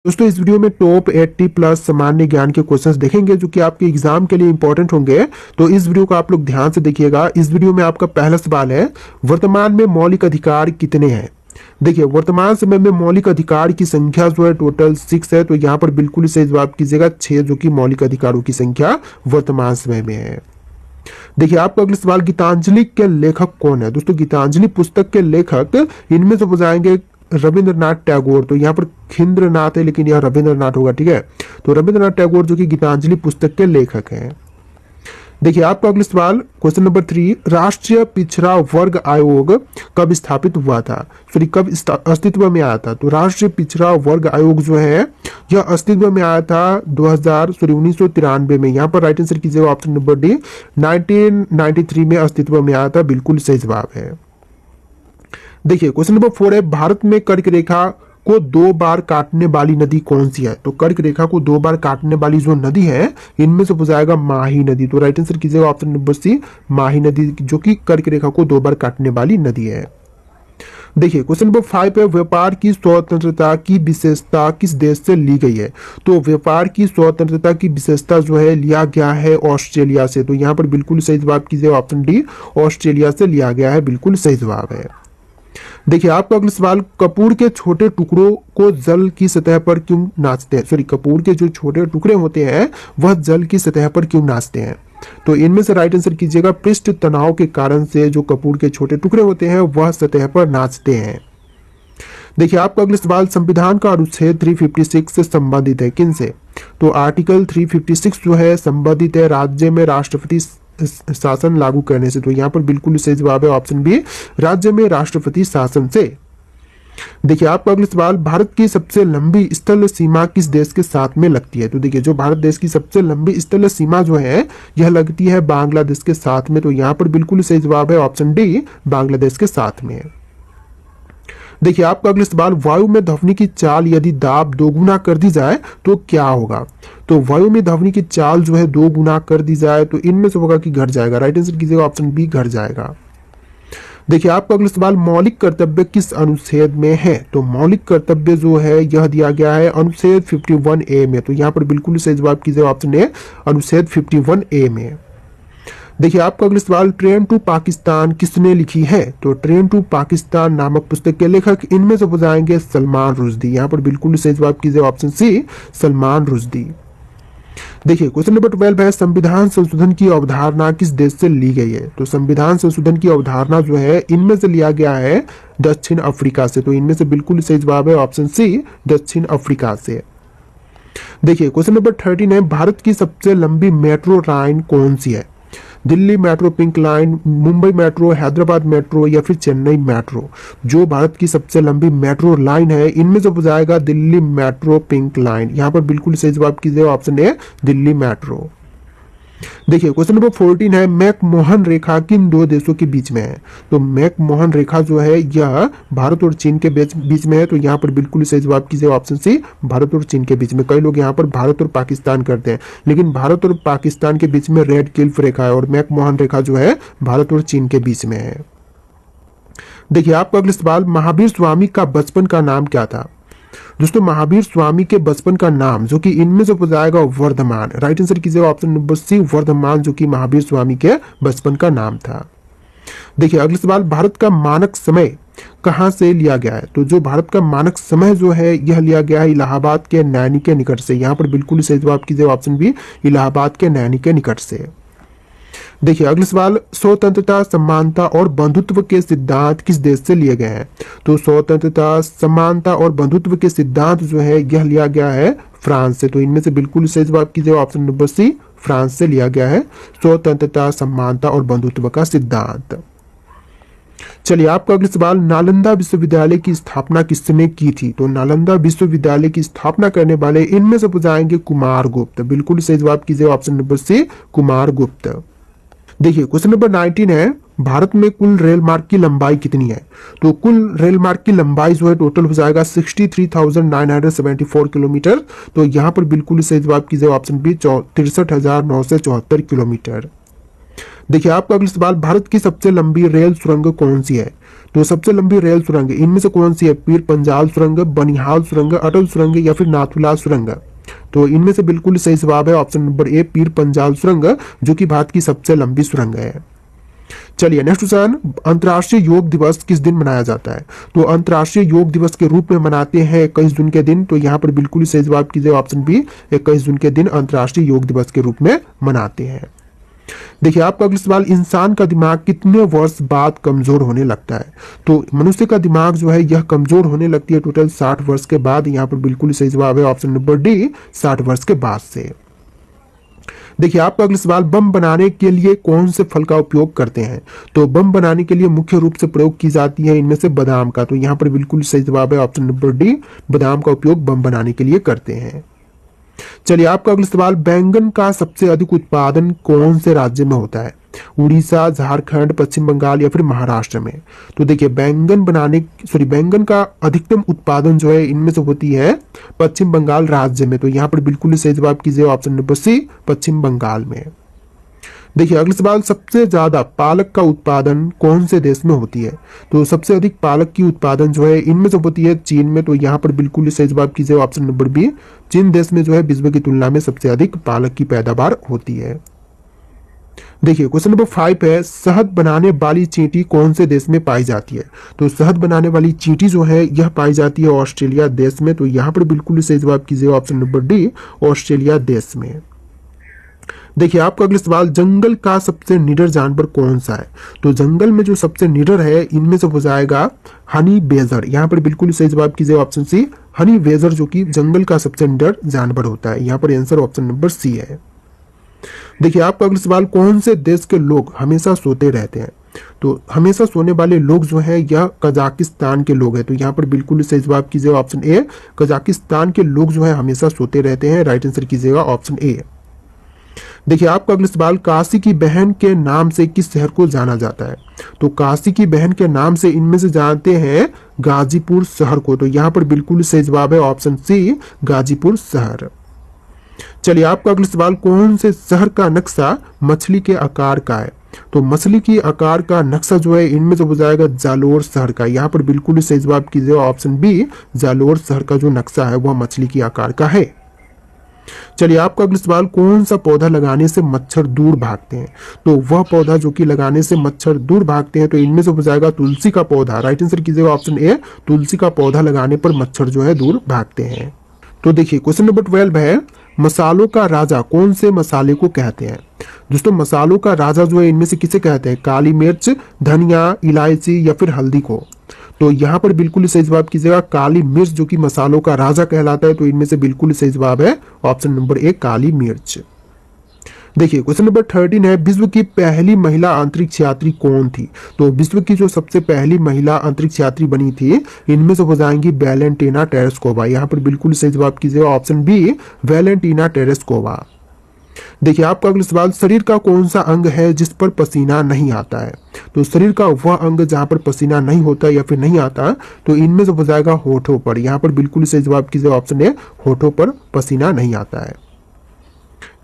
दोस्तों इस वीडियो में टॉप 80 प्लस सामान्य ज्ञान के क्वेश्चंस देखेंगे जो कि आपके एग्जाम के लिए इंपॉर्टेंट होंगे। तो इस वीडियो को आप लोग ध्यान से देखिएगा। इस वीडियो में आपका पहला सवाल है, वर्तमान में मौलिक अधिकार कितने हैं। देखिए वर्तमान समय में मौलिक अधिकार की संख्या जो है टोटल 6 है। तो यहाँ पर बिल्कुल सही जवाब कीजिएगा 6, जो कि मौलिक अधिकारों की संख्या वर्तमान समय में है। देखिए आपका अगला सवाल, गीतांजलि के लेखक कौन है। दोस्तों गीतांजलि पुस्तक के लेखक इनमें से हो जाएंगे रविंद्रनाथ टैगोर। तो यहाँ पर खिंद्रनाथ है लेकिन यह रविंद्रनाथ होगा, ठीक है। तो रविंद्रनाथ टैगोर जो कि गीतांजलि पुस्तक के लेखक हैं। देखिए आपका अगला सवाल, क्वेश्चन नंबर 3, राष्ट्रीय पिछड़ा वर्ग आयोग कब स्थापित हुआ था। सॉरी कब अस्तित्व में आया था। तो राष्ट्रीय पिछड़ा वर्ग आयोग जो है यह अस्तित्व में आया था 1993 में। यहाँ पर राइट आंसर कीजिएगा ऑप्शन नंबर डी, 1993 में अस्तित्व में आया था। बिल्कुल सही जवाब है। देखिए क्वेश्चन नंबर 4 है, भारत में कर्क रेखा को 2 बार काटने वाली नदी कौन सी है। तो कर्क रेखा को 2 बार काटने वाली जो नदी है इनमें से हो जाएगा माही नदी। तो राइट आंसर कीजिएगा ऑप्शन नंबर सी, माही नदी, जो कि कर्क रेखा को 2 बार काटने वाली नदी है। देखिए क्वेश्चन नंबर 5 है, व्यापार की स्वतंत्रता की विशेषता किस देश से ली गई है। तो व्यापार की स्वतंत्रता की विशेषता जो है लिया गया है ऑस्ट्रेलिया से। तो यहाँ पर बिल्कुल सही जवाब कीजिएगा ऑप्शन डी, ऑस्ट्रेलिया से लिया गया है। बिल्कुल सही जवाब है। देखिए आपका अगला सवाल, कपूर के छोटे टुकड़ों को जल की सतह पर क्यों नाचते हैं। सॉरी कपूर के जो छोटे टुकड़े होते हैं वह जल की सतह पर क्यों नाचते हैं। तो इनमें से राइट आंसर कीजिएगा, पृष्ठ तनाव के कारण से जो कपूर के छोटे टुकड़े होते हैं वह सतह पर नाचते हैं। देखिए आपका अगला सवाल, संविधान का अनुच्छेद 356 से संबंधित है किन से। तो आर्टिकल 356 जो है संबंधित है राज्य में राष्ट्रपति शासन लागू करने से। तो यहाँ पर बिल्कुल सही जवाब है ऑप्शन बी, राज्य में राष्ट्रपति शासन से। देखिए आपका अगला सवाल, भारत की सबसे लंबी स्थल सीमा किस देश के साथ में लगती है। तो देखिए जो भारत देश की सबसे लंबी स्थल सीमा जो है यह लगती है बांग्लादेश के साथ में। तो यहाँ पर बिल्कुल सही जवाब है ऑप्शन डी, बांग्लादेश के साथ में। देखिए आपका अगला सवाल, वायु में ध्वनि की चाल यदि दाब 2 गुना कर दी जाए तो क्या होगा। तो वायु में ध्वनि की चाल जो है 2 गुना कर दी जाए तो इनमें से होगा कि घट जाएगा। राइट आंसर कीजिएगा ऑप्शन बी, घट जाएगा। देखिए आपका अगला सवाल, मौलिक कर्तव्य किस अनुच्छेद में है। तो मौलिक कर्तव्य जो है यह दिया गया है अनुच्छेद 51A में। तो यहाँ पर बिल्कुल सही जवाब कीजिएगा ऑप्शन ए, अनुच्छेद 51A में। देखिए आपका अगला सवाल, ट्रेन टू पाकिस्तान किसने लिखी है। तो ट्रेन टू पाकिस्तान नामक पुस्तक के लेखक इनमें से हो जाएंगे सलमान रुश्दी। यहाँ पर बिल्कुल सही जवाब कीजिए ऑप्शन सी, सलमान रुश्दी। देखिए क्वेश्चन नंबर 12 है, संविधान संशोधन की अवधारणा किस देश से ली गई है। तो संविधान संशोधन की अवधारणा जो है इनमें से लिया गया है दक्षिण अफ्रीका से। तो इनमें से बिल्कुल सही जवाब है ऑप्शन सी, दक्षिण अफ्रीका से। देखिए क्वेश्चन नंबर 13 है, भारत की सबसे लंबी मेट्रो लाइन कौन सी है। Delhi metro, pink line, Mumbai metro, Hyderabad metro या फिर चेन्नई मेट्रो। जो भारत की सबसे लंबी मेट्रो लाइन है इनमें से हो जाएगा दिल्ली मेट्रो पिंक लाइन। यहाँ पर बिल्कुल सही जवाब कीजिए ऑप्शन ए, दिल्ली मेट्रो। देखिए क्वेश्चन नंबर 14 है, मैकमोहन रेखा किन 2 देशों के बीच में है। तो मैकमोहन रेखा जो है यह भारत और चीन के बीच में है। तो यहाँ पर बिल्कुल सही जवाब कीजिए ऑप्शन सी, भारत और चीन के बीच में। कई लोग यहाँ पर भारत और पाकिस्तान करते हैं लेकिन भारत और पाकिस्तान के बीच में रेड क्लिफ रेखा है और मैकमोहन रेखा जो है भारत और चीन के बीच में है। देखिए आपका अगला सवाल, महावीर स्वामी का बचपन का नाम क्या था। दोस्तों महावीर स्वामी के बचपन का नाम जो कि इनमें से हो जाएगा वर्धमान। राइट आंसर कीजिएगा ऑप्शन नंबर सी, वर्धमान, जो कि महावीर स्वामी के बचपन का नाम था। देखिए अगला सवाल, भारत का मानक समय कहां से लिया गया है। तो जो भारत का मानक समय जो है यह लिया गया है इलाहाबाद के नैनी के निकट से। यहाँ पर बिल्कुल सही जवाब कीजिएगा ऑप्शन बी, इलाहाबाद के नैनी के निकट से। देखिए अगला सवाल, स्वतंत्रता, समानता और बंधुत्व के सिद्धांत किस देश से लिए गए हैं। तो स्वतंत्रता, समानता और बंधुत्व के सिद्धांत जो है यह लिया गया है फ्रांस से। तो इनमें से बिल्कुल सही जवाब कीजिए ऑप्शन नंबर सी, फ्रांस से लिया गया है स्वतंत्रता, समानता और बंधुत्व का सिद्धांत। चलिए आपका अगला सवाल, नालंदा विश्वविद्यालय की स्थापना किसने की थी। तो नालंदा विश्वविद्यालय की स्थापना करने वाले इनमें से हो जाएंगे कुमार गुप्त। बिल्कुल सही जवाब कीजिए ऑप्शन नंबर सी, कुमार गुप्त। देखिए क्वेश्चन नंबर 19 है, भारत में कुल रेल मार्ग की लंबाई कितनी है। तो कुल रेल मार्ग की लंबाई जो है टोटल हो जाएगा 63,974 किलोमीटर। तो यहाँ पर बिल्कुल सही जवाब कीजिए ऑप्शन बी, 63,974 किलोमीटर। देखिए आपका अगला सवाल, भारत की सबसे लंबी रेल सुरंग कौन सी है। तो सबसे लंबी रेल सुरंग इनमें से कौन सी है? पीर पंजाल सुरंग, बनिहाल सुरंग, अटल सुरंग या फिर नाथुला सुरंग। तो इनमें से बिल्कुल सही जवाब है option number A, Pir Panjal सुरंग, जो कि भारत की सबसे लंबी सुरंग है। चलिए नेक्स्ट क्वेश्चन, अंतर्राष्ट्रीय योग दिवस किस दिन मनाया जाता है? तो अंतर्राष्ट्रीय योग दिवस के रूप में मनाते हैं 21 जून के दिन। तो यहाँ पर बिल्कुल सही जवाब कीजिए ऑप्शन बी, 21 जून के दिन अंतर्राष्ट्रीय योग दिवस के रूप में मनाते हैं। देखिए आपका अगला सवाल, इंसान का दिमाग कितने वर्ष बाद कमजोर होने लगता है? तो मनुष्य का दिमाग जो है यह कमजोर होने लगती है टोटल 60 वर्ष के बाद। यहाँ पर बिल्कुल सही जवाब है ऑप्शन नंबर डी, 60 वर्ष के बाद से। देखिए आपका अगला सवाल, बम बनाने के लिए कौन से फल का उपयोग करते हैं? तो बम बनाने के लिए मुख्य रूप से प्रयोग की जाती है इनमें से बादाम का। तो यहाँ पर बिल्कुल सही जवाब है ऑप्शन नंबर डी, बादाम का उपयोग बम बनाने के लिए करते हैं। चलिए आपका अगला सवाल, बैंगन का सबसे अधिक उत्पादन कौन से राज्य में होता है? उड़ीसा, झारखंड, पश्चिम बंगाल या फिर महाराष्ट्र में। तो देखिए बैंगन का अधिकतम उत्पादन जो है इनमें से होती है पश्चिम बंगाल राज्य में। तो यहाँ पर बिल्कुल सही जवाब कीजिए ऑप्शन नंबर सी, पश्चिम बंगाल में। देखिए अगला सवाल, सबसे ज्यादा पालक का उत्पादन कौन से देश में होती है? तो सबसे अधिक पालक की उत्पादन जो है इनमें से होती है चीन में। तो यहाँ पर बिल्कुल सही जवाब कीजिए ऑप्शन नंबर बी, चीन देश में जो है विश्व की तुलना में सबसे अधिक पालक की पैदावार होती है। देखिए क्वेश्चन नंबर 5 है, शहद बनाने वाली चींटी कौन से देश में पाई जाती है? तो शहद बनाने वाली चींटी जो है यह पाई जाती है ऑस्ट्रेलिया देश में। तो यहाँ पर बिल्कुल सही जवाब कीजिए ऑप्शन नंबर डी, ऑस्ट्रेलिया देश में। देखिए आपका अगला सवाल, जंगल का सबसे निडर जानवर कौन सा है? तो जंगल में जो सबसे निडर है इनमें से हो जाएगा हनी बेजर। यहाँ पर बिल्कुल सही जवाब कीजिए ऑप्शन सी, हनी बेजर, जो कि जंगल का सबसे निडर जानवर होता है। यहाँ पर आंसर ऑप्शन नंबर सी है। देखिए आपका अगला सवाल, कौन से देश के लोग हमेशा सोते रहते हैं? तो हमेशा सोने वाले लोग जो है यह कजाकिस्तान के लोग हैं। तो यहाँ पर बिल्कुल सही जवाब कीजिएगा ऑप्शन ए, कजाकिस्तान के लोग जो है हमेशा सोते रहते हैं। राइट आंसर कीजिएगा ऑप्शन ए। देखिए आपका अगला सवाल, काशी की बहन के नाम से किस शहर को जाना जाता है? तो काशी की बहन के नाम से इनमें से जानते हैं गाजीपुर शहर को। तो यहाँ पर बिल्कुल सही जवाब है ऑप्शन सी, गाजीपुर शहर। चलिए आपका अगला सवाल, कौन से शहर का नक्शा मछली के आकार का है? तो मछली की आकार का नक्शा जो है इनमें से हो जाएगा जालोर शहर का। यहाँ पर बिल्कुल सही जवाब कीजिए ऑप्शन बी, जालोर शहर का जो नक्शा है वह मछली की आकार का है। चलिए आपका अगला सवाल, कौन सा पौधा लगाने से मच्छर दूर भागते हैं? तो वह पौधा जो कि लगाने से मच्छर दूर भागते हैं, तो इनमें से हो जाएगा तुलसी का पौधा। राइट आंसर कीजिएगा ऑप्शन ए, तुलसी का पौधा लगाने पर मच्छर जो है दूर भागते हैं। तो देखिए क्वेश्चन नंबर 12 है, मसालों का राजा कौन से मसाले को कहते हैं? दोस्तों मसालों का राजा जो है इनमें से किसे कहते हैं? काली मिर्च, धनिया, इलायची या फिर हल्दी को। तो यहाँ पर बिल्कुल सही जवाब कीजिएगा काली मिर्च, जो कि मसालों का राजा कहलाता है। तो इनमें से बिल्कुल सही जवाब है ऑप्शन नंबर ए, काली मिर्च। देखिए क्वेश्चन नंबर 13 है, विश्व की पहली महिला अंतरिक्ष यात्री कौन थी? तो विश्व की जो सबसे पहली महिला अंतरिक्ष यात्री बनी थी इनमें से हो जाएंगी वैलेंटीना टेरेस्कोवा। यहाँ पर बिल्कुल सही जवाब कीजिएगा ऑप्शन बी, वैलेंटीना टेरेस्कोवा। देखिए आपका अगला सवाल, शरीर का कौन सा अंग है जिस पर पसीना नहीं आता है? तो शरीर का वह अंग जहां पर पसीना नहीं होता या फिर नहीं आता, तो इनमें से हो जाएगा होठों पर। यहाँ पर बिल्कुल सही जवाब कीजिए ऑप्शन ए, होठों पर पसीना नहीं आता है।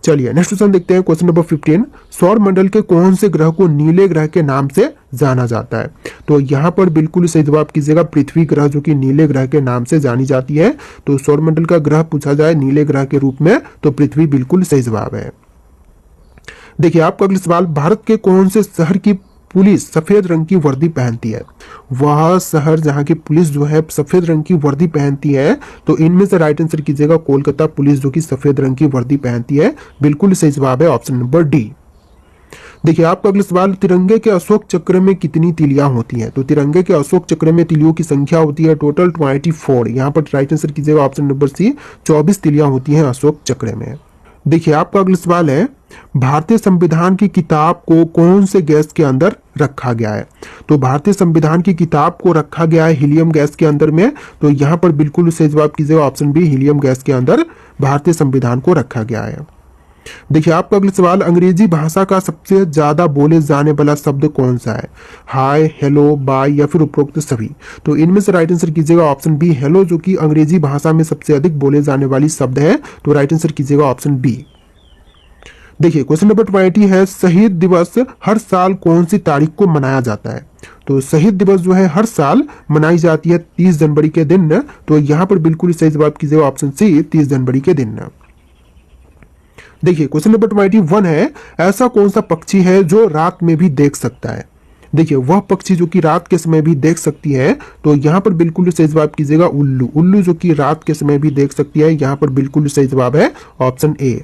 चलिए नेक्स्ट क्वेश्चन देखते हैं, क्वेश्चन नंबर 15, सौर मंडल के कौन से ग्रह को नीले ग्रह के नाम से जाना जाता है? तो यहाँ पर बिल्कुल सही जवाब कीजिएगा पृथ्वी ग्रह, जो कि नीले ग्रह के नाम से जानी जाती है। तो सौर मंडल का ग्रह पूछा जाए नीले ग्रह के रूप में तो पृथ्वी बिल्कुल सही जवाब है। देखिए आपका अगला सवाल, भारत के कौन से शहर की पुलिस सफेद रंग की वर्दी पहनती है? वह शहर जहां की पुलिस जो है सफेद रंग की वर्दी पहनती है, तो इनमें से राइट आंसर कीजिएगा कोलकाता पुलिस, जो कि सफेद रंग की वर्दी पहनती है। बिल्कुल सही जवाब है ऑप्शन नंबर डी। देखिए आपका अगला सवाल, तिरंगे के अशोक चक्र में कितनी तिलियां होती हैं? तो तिरंगे के अशोक चक्र में तिलियों की संख्या होती है टोटल 24। यहाँ पर राइट आंसर कीजिएगा ऑप्शन नंबर सी, 24 तिलियां होती हैं अशोक चक्र में। देखिए आपका अगला सवाल है, भारतीय संविधान की किताब को कौन से गैस के अंदर रखा गया है? तो भारतीय संविधान की किताब को रखा गया है हीलियम गैस के अंदर में। तो यहाँ पर बिल्कुल सही जवाब कीजिएगा ऑप्शन बी, हीलियम गैस के अंदर भारतीय संविधान को रखा गया है। देखिए आपका अगला सवाल, अंग्रेजी भाषा का सबसे ज्यादा बोले जाने वाला शब्द कौन सा है? हाय, हेलो, बाय या फिर उपरोक्त सभी। तो इनमें से राइट आंसर कीजिएगा ऑप्शन बी, हेलो, जो कि अंग्रेजी भाषा में सबसे अधिक बोले जाने वाली शब्द है। तो राइट आंसर कीजिएगा ऑप्शन बी। देखिए क्वेश्चन नंबर 20 है, शहीद दिवस हर साल कौन सी तारीख को मनाया जाता है? तो शहीद दिवस जो है हर साल मनाई जाती है 30 जनवरी के दिन। तो यहाँ पर बिल्कुल सही जवाब कीजिएगा ऑप्शन सी 30 जनवरी के दिन। देखिए क्वेश्चन नंबर 21 है, ऐसा कौन सा पक्षी है जो रात में भी देख सकता है। देखिए वह पक्षी जो कि रात के समय भी देख सकती है, तो यहाँ पर बिल्कुल सही जवाब कीजिएगा उल्लू। उल्लू जो कि रात के समय भी देख सकती है, यहाँ पर बिल्कुल सही जवाब है ऑप्शन ए।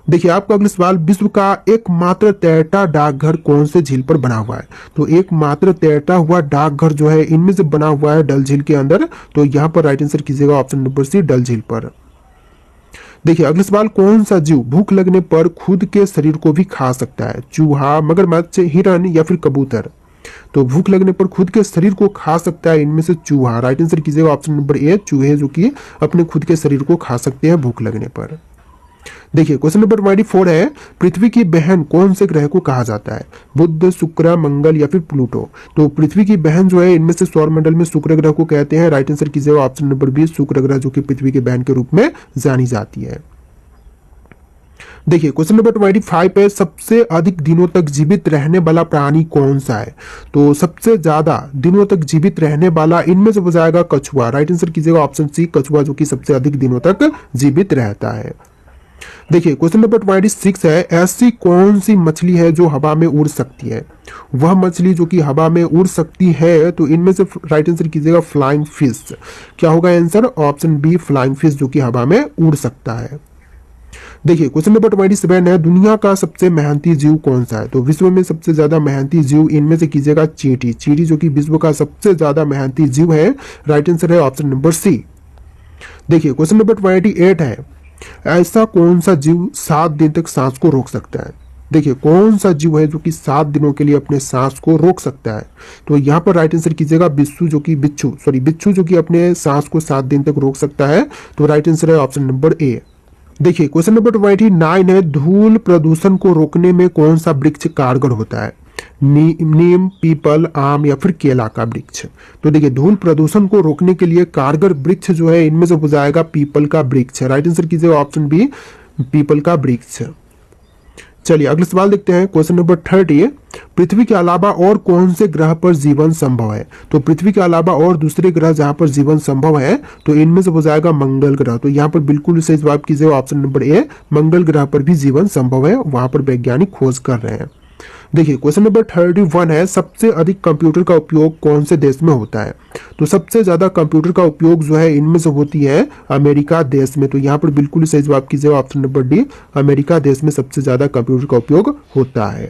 देखिए आपका अगला सवाल, विश्व का एकमात्र तैरता डाकघर कौन से झील पर बना हुआ है। तो एकमात्र तैरता हुआ डाकघर जो है इनमें से बना हुआ है डल झील के अंदर। तो यहाँ पर राइट आंसर कीजिएगा ऑप्शन नंबर सी डल झील पर। देखिए अगला सवाल, कौन सा जीव भूख लगने पर खुद के शरीर को भी खा सकता है। चूहा, मगरमच्छ, हिरन या फिर कबूतर। तो भूख लगने पर खुद के शरीर को खा सकता है इनमें से चूहा। राइट आंसर कीजिएगा ऑप्शन नंबर ए चूहे, जो कि अपने खुद के शरीर को खा सकते हैं भूख लगने पर। देखिए क्वेश्चन नंबर 24 है, पृथ्वी की बहन कौन से ग्रह को कहा जाता है। बुध, शुक्र, मंगल या फिर प्लूटो। तो पृथ्वी की बहन जो है इनमें से सौरमंडल में शुक्र ग्रह को कहते हैं। राइट आंसर कीजिएगा ऑप्शन नंबर बी शुक्र ग्रह, जो कि पृथ्वी की बहन के रूप में जानी जाती है। देखिए क्वेश्चन नंबर 25 है, सबसे अधिक दिनों तक जीवित रहने वाला प्राणी कौन सा है। तो सबसे ज्यादा दिनों तक जीवित रहने वाला इनमें से हो जाएगा कछुआ। राइट आंसर कीजिएगा ऑप्शन सी कछुआ, जो कि सबसे अधिक दिनों तक जीवित रहता है। देखिए क्वेश्चन नंबर 26 है, ऐसी कौन सी मछली है जो हवा में उड़ सकती है। वह मछली जो कि हवा में उड़ सकती है, तो इनमें से राइट आंसर कीजिएगा फ्लाइंग फिश। क्या होगा answer, option B flying fish, जो कि हवा में उड़ सकता है। देखिए क्वेश्चन नंबर 27 है, दुनिया का सबसे मेहनती जीव कौन सा है। तो विश्व में सबसे ज्यादा मेहनती जीव इनमें से कीजिएगा चींटी। चींटी जो कि विश्व का सबसे ज्यादा मेहनती जीव है। राइट आंसर है ऑप्शन नंबर सी। देखिए क्वेश्चन नंबर 28 है, ऐसा कौन सा जीव 7 दिन तक सांस को रोक सकता है। देखिए कौन सा जीव है जो कि 7 दिनों के लिए अपने सांस को रोक सकता है। तो यहाँ पर राइट आंसर कीजिएगा बिच्छू, जो कि बिच्छू जो कि अपने सांस को 7 दिन तक रोक सकता है। तो राइट आंसर है ऑप्शन नंबर ए। देखिए क्वेश्चन नंबर 29 है, धूल प्रदूषण को रोकने में कौन सा वृक्ष कारगर होता है। नीम, पीपल, आम या फिर केला का वृक्ष। तो देखिए धूल प्रदूषण को रोकने के लिए कारगर वृक्ष जो है इनमें से हो जाएगा पीपल का वृक्ष। राइट आंसर कीजिएगा ऑप्शन बी पीपल का वृक्ष। चलिए अगला सवाल देखते हैं क्वेश्चन नंबर 30, पृथ्वी के अलावा और कौन से ग्रह पर जीवन संभव है। तो पृथ्वी के अलावा और दूसरे ग्रह जहां पर जीवन संभव है, तो इनमें से हो जाएगा मंगल ग्रह। तो यहाँ पर बिल्कुल सही जवाब कीजिएगा ऑप्शन नंबर ए मंगल ग्रह पर भी जीवन संभव है, वहां पर वैज्ञानिक खोज कर रहे हैं। देखिए क्वेश्चन नंबर 31 है, सबसे अधिक कंप्यूटर का उपयोग कौन से देश में होता है। तो सबसे ज्यादा कंप्यूटर का उपयोग जो है इनमें से होती है अमेरिका देश में। तो यहाँ पर बिल्कुल सही जवाब कीजिएगा ऑप्शन नंबर डी अमेरिका देश में सबसे ज्यादा कंप्यूटर का उपयोग होता है।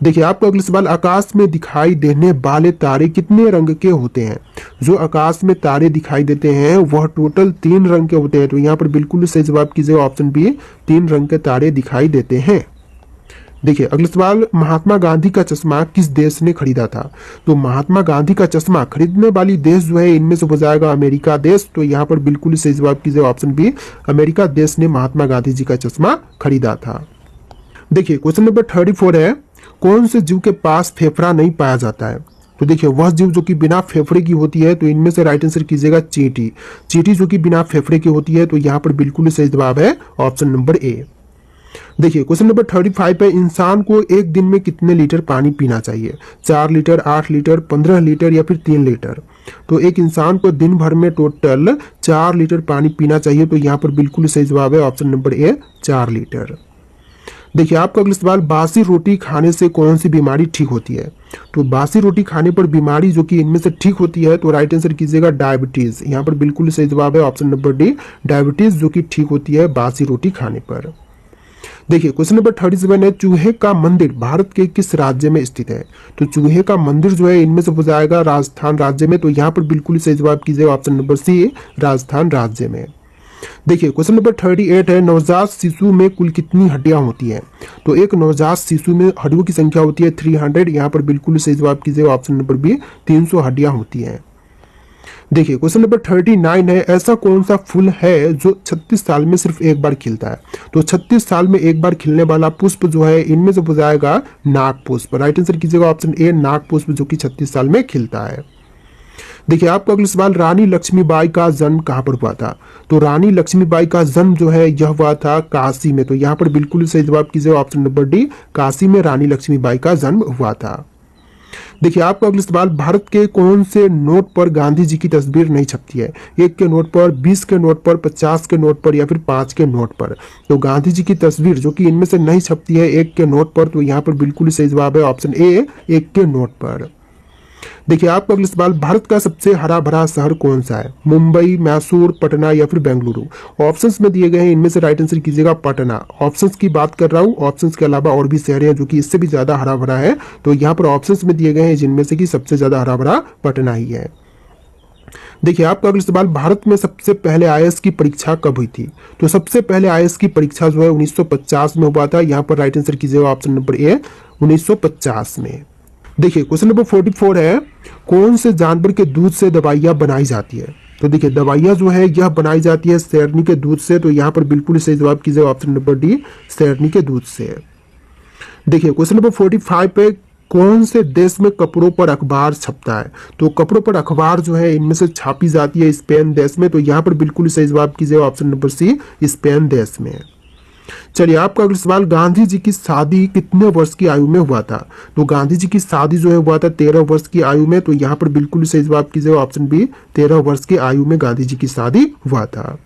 देखिए आपका अगला सवाल, आकाश में दिखाई देने वाले तारे कितने रंग के होते हैं। जो आकाश में तारे दिखाई देते हैं वह टोटल 3 रंग के होते हैं। तो यहाँ पर बिल्कुल सही जवाब कीजिएगा ऑप्शन बी 3 रंग के तारे दिखाई देते हैं। देखिए अगला सवाल, महात्मा गांधी का चश्मा किस देश ने खरीदा था। तो महात्मा गांधी का चश्मा खरीदने वाली देश जो है इनमें से हो जाएगा अमेरिका देश। तो यहाँ पर बिल्कुल सही जवाब कीजिए ऑप्शन बी अमेरिका देश ने महात्मा गांधी जी का चश्मा खरीदा था। देखिए क्वेश्चन नंबर 34 है, कौन से जीव के पास फेफड़ा नहीं पाया जाता है। तो देखिए वह जीव जो कि बिना फेफड़े की होती है, तो इनमें से राइट आंसर कीजिएगा चींटी। चींटी जो कि बिना फेफड़े की होती है, तो यहाँ पर बिल्कुल सही जवाब है ऑप्शन नंबर ए। देखिए क्वेश्चन नंबर 35 पे, इंसान को एक दिन में कितने लीटर पानी पीना चाहिए। 4 लीटर, 8 लीटर, 15 लीटर या फिर 3 लीटर। तो एक इंसान को दिन भर में टोटल 4 लीटर पानी पीना चाहिए। तो यहाँ पर बिल्कुल सही जवाब है ऑप्शन नंबर ए 4 लीटर। देखिए आपका अगला सवाल, बासी रोटी खाने से कौन सी बीमारी ठीक होती है। तो बासी रोटी खाने पर बीमारी जो कि इनमें से ठीक होती है, तो राइट आंसर कीजिएगा डायबिटीज। यहाँ पर बिल्कुल सही जवाब है ऑप्शन नंबर डी डायबिटीज, जो कि ठीक होती है बासी रोटी खाने पर। देखिए क्वेश्चन नंबर 37 है, चूहे का मंदिर भारत के किस राज्य में स्थित है। तो चूहे का मंदिर जो है इनमें से हो जाएगा राजस्थान राज्य में। तो यहाँ पर बिल्कुल सही जवाब कीजिएगा ऑप्शन नंबर सी राजस्थान राज्य में। देखिए क्वेश्चन नंबर 38 है, नवजात शिशु में कुल कितनी हड्डियां होती हैं। तो एक नवजात शिशु में हड्डियों की संख्या होती है 300। यहाँ पर बिल्कुल सही जवाब कीजिएगा ऑप्शन नंबर बी 300 हड्डियां होती हैं। देखिए क्वेश्चन नंबर 39 है, ऐसा कौन सा फूल है जो 36 साल में सिर्फ एक बार खिलता है। तो 36 साल में एक बार खिलने वाला पुष्प जो है इनमें से हो जाएगा नाग पुष्प। राइट आंसर कीजिएगा ऑप्शन ए नाग पुष्प, जो कि 36 साल में खिलता है। देखिए आपका अगला सवाल, रानी लक्ष्मीबाई का जन्म कहाँ पर हुआ था। तो रानी लक्ष्मीबाई का जन्म जो है यह हुआ था काशी में। तो यहाँ पर बिल्कुल सही जवाब कीजिएगा ऑप्शन नंबर डी काशी में रानी लक्ष्मीबाई का जन्म हुआ था। देखिए आपका अगला सवाल, भारत के कौन से नोट पर गांधी जी की तस्वीर नहीं छपती है? 1 के नोट पर, 20 के नोट पर, 50 के नोट पर या फिर 5 के नोट पर? तो गांधी जी की तस्वीर जो कि इनमें से नहीं छपती है 1 के नोट पर, तो यहाँ पर बिल्कुल सही जवाब है ऑप्शन ए, 1 के नोट पर। देखिए आपका अगला सवाल, भारत का सबसे हरा भरा शहर कौन सा है? मुंबई, मैसूर, पटना या फिर बेंगलुरु? ऑप्शंस में दिए गए हैं, इनमें से राइट आंसर कीजिएगा पटना। ऑप्शंस की बात कर रहा हूं, ऑप्शंस के अलावा और भी शहर हैं जो कि इससे भी ज्यादा हरा भरा है, तो यहाँ पर ऑप्शंस में दिए गए हैं जिनमें से कि सबसे ज्यादा हरा भरा पटना ही है। देखिए आपका अगला सवाल, भारत में सबसे पहले आईएएस की परीक्षा कब हुई थी? तो सबसे पहले आईएएस की परीक्षा जो है 1950 में हुआ था। यहाँ पर राइट आंसर कीजिएगा ऑप्शन नंबर ए, 1950 में। देखिए क्वेश्चन नंबर 44 है, कौन से जानवर के दूध से दवाइयाँ बनाई जाती है? तो देखिए दवाइयाँ जो है यह बनाई जाती है शेरनी के दूध से, तो यहाँ पर बिल्कुल सही जवाब कीजिएगा ऑप्शन नंबर डी, शेरनी के दूध से। देखिए क्वेश्चन नंबर 45 पे, कौन से देश में कपड़ों पर अखबार छपता है? तो कपड़ों पर अखबार जो है इनमें से छापी जाती है स्पेन देश में, तो यहाँ पर बिल्कुल सही जवाब कीजिएगा ऑप्शन नंबर सी, स्पेन देश में। चलिए आपका अगला सवाल, गांधी जी की शादी कितने वर्ष की आयु में हुआ था? तो गांधी जी की शादी जो है हुआ था 13 वर्ष की आयु में, तो यहाँ पर बिल्कुल सही जवाब कीजिएगा ऑप्शन बी, 13 वर्ष की आयु में गांधी जी की शादी हुआ था।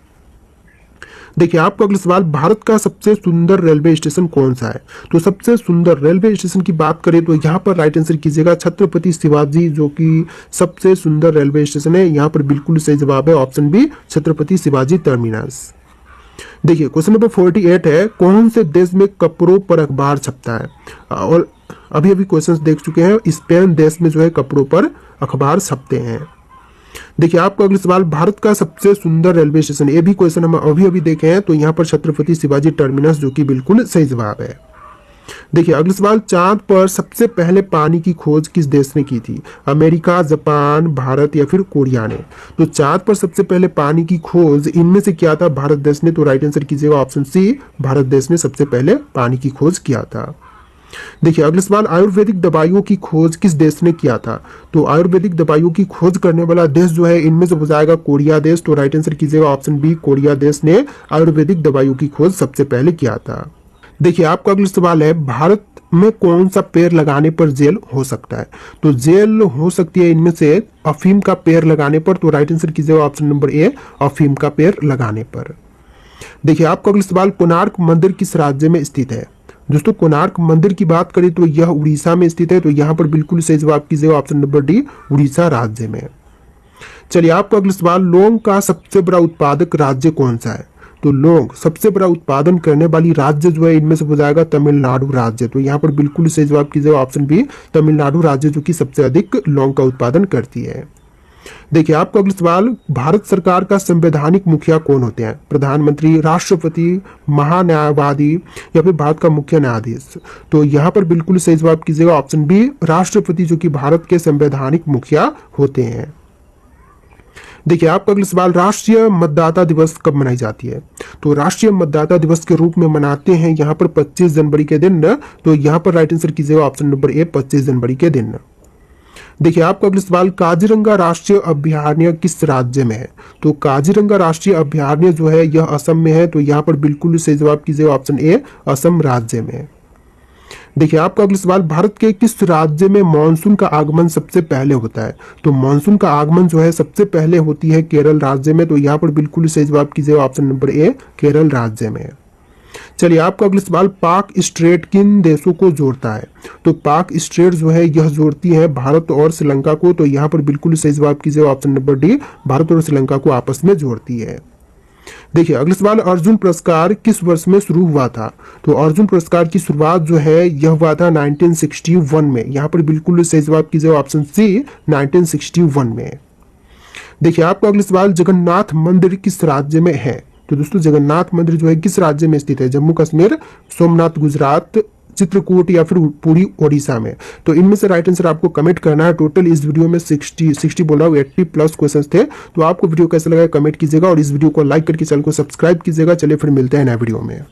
देखिए आपका अगला सवाल, भारत का सबसे सुंदर रेलवे स्टेशन कौन सा है? तो सबसे सुंदर रेलवे स्टेशन की बात करें तो यहाँ पर राइट आंसर कीजिएगा छत्रपति शिवाजी, जो कि सबसे सुंदर रेलवे स्टेशन है। यहाँ पर बिल्कुल सही जवाब है option B, Chhatrapati Shivaji terminus. देखिए क्वेश्चन नंबर 48 है, कौन से देश में कपड़ों पर अखबार छपता है? और अभी अभी क्वेश्चंस देख चुके हैं, स्पेन देश में जो है कपड़ों पर अखबार छपते हैं। देखिए आपका अगला सवाल, भारत का सबसे सुंदर रेलवे स्टेशन, ये भी क्वेश्चन हम अभी अभी देखे हैं, तो यहाँ पर छत्रपति शिवाजी टर्मिनस जो कि बिल्कुल सही जवाब है। देखिए अगला सवाल, चांद पर सबसे पहले पानी की खोज किस देश ने की थी? अमेरिका, जापान, भारत या फिर कोरिया ने? तो चांद पर सबसे पहले पानी की खोज इनमें से किया था भारत देश ने, तो राइट आंसर कीजिएगा ऑप्शन सी, भारत देश ने सबसे पहले पानी की खोज किया था। देखिए अगला सवाल, आयुर्वेदिक दवाइयों की खोज किस देश ने किया था? तो आयुर्वेदिक दवाइयों की खोज करने वाला देश जो है इनमें से हो जाएगा कोरिया देश, तो राइट आंसर कीजिएगा ऑप्शन बी, कोरिया देश ने आयुर्वेदिक दवाइयों की खोज सबसे पहले किया था। देखिए आपका अगला सवाल है, भारत में कौन सा पेड़ लगाने पर जेल हो सकता है? तो जेल हो सकती है इनमें से अफीम का पेड़ लगाने पर, तो राइट आंसर कीजिएगा ऑप्शन नंबर ए, अफीम का पेड़ लगाने पर। देखिए आपका अगला सवाल, कोणार्क मंदिर किस राज्य में स्थित है? दोस्तों कोणार्क मंदिर की बात करें तो यह उड़ीसा में स्थित है, तो यहाँ पर बिल्कुल सही जवाब कीजिएगा ऑप्शन नंबर डी, उड़ीसा राज्य में। चलिए आपका अगला सवाल, लौंग का सबसे बड़ा उत्पादक राज्य कौन सा है? तो लौंग सबसे बड़ा उत्पादन करने वाली राज्य जो है इनमें से हो जाएगा तमिलनाडु राज्य, तो यहाँ पर बिल्कुल सही जवाब कीजिएगा ऑप्शन बी, तमिलनाडु राज्य जो कि सबसे अधिक लौंग का उत्पादन करती है। देखिए आपका अगला सवाल, भारत सरकार का संवैधानिक मुखिया कौन होते हैं? प्रधानमंत्री, राष्ट्रपति, महान्यायवादी या फिर भारत का मुख्य न्यायाधीश? तो यहाँ पर बिल्कुल सही जवाब कीजिएगा ऑप्शन बी, राष्ट्रपति जो कि भारत के संवैधानिक मुखिया होते हैं। देखिए आपका अगला सवाल, राष्ट्रीय मतदाता दिवस कब मनाई जाती है? तो राष्ट्रीय मतदाता दिवस के रूप में मनाते हैं यहाँ पर 25 जनवरी के दिन, तो यहाँ पर राइट आंसर कीजिएगा ऑप्शन नंबर ए, 25 जनवरी के दिन। देखिए आपका अगला सवाल, काजीरंगा राष्ट्रीय अभयारण्य किस राज्य में है? तो काजीरंगा राष्ट्रीय अभयारण्य जो है यह असम में है, तो यहाँ पर बिल्कुल सही जवाब कीजिएगा ऑप्शन ए, असम राज्य में। देखिए आपका अगला सवाल, भारत के किस राज्य में मानसून का आगमन सबसे पहले होता है? तो मानसून का आगमन जो है सबसे पहले होती है केरल राज्य में, तो यहाँ पर बिल्कुल सही जवाब कीजिएगा ऑप्शन नंबर ए, केरल राज्य में। चलिए आपका अगला सवाल, पाक स्ट्रेट किन देशों को जोड़ता है? तो पाक स्ट्रेट जो है यह जोड़ती है भारत और श्रीलंका को, तो यहाँ पर बिल्कुल सही जवाब कीजिएगा ऑप्शन नंबर डी, भारत और श्रीलंका को आपस में जोड़ती है। देखिए अगला सवाल, अर्जुन पुरस्कार किस वर्ष में शुरू हुआ था? तो अर्जुन पुरस्कार की शुरुआत जो है यह हुआ था 1961 में, यहाँ पर बिल्कुल सही जवाब कीजिएगा ऑप्शन सी, 1961 में। देखिए आपका अगला सवाल, जगन्नाथ मंदिर किस राज्य में है? तो दोस्तों जगन्नाथ मंदिर जो है किस राज्य में स्थित है? जम्मू कश्मीर, सोमनाथ गुजरात, चित्रकूट या फिर पुरी ओडिशा में? तो इनमें से राइट आंसर आपको कमेंट करना है। टोटल इस वीडियो में 60 बोल रहा हूँ 80 प्लस क्वेश्चंस थे, तो आपको वीडियो कैसा लगा कमेंट कीजिएगा और इस वीडियो को लाइक करके चैनल को सब्सक्राइब कीजिएगा। चलिए फिर मिलते हैं नए वीडियो में।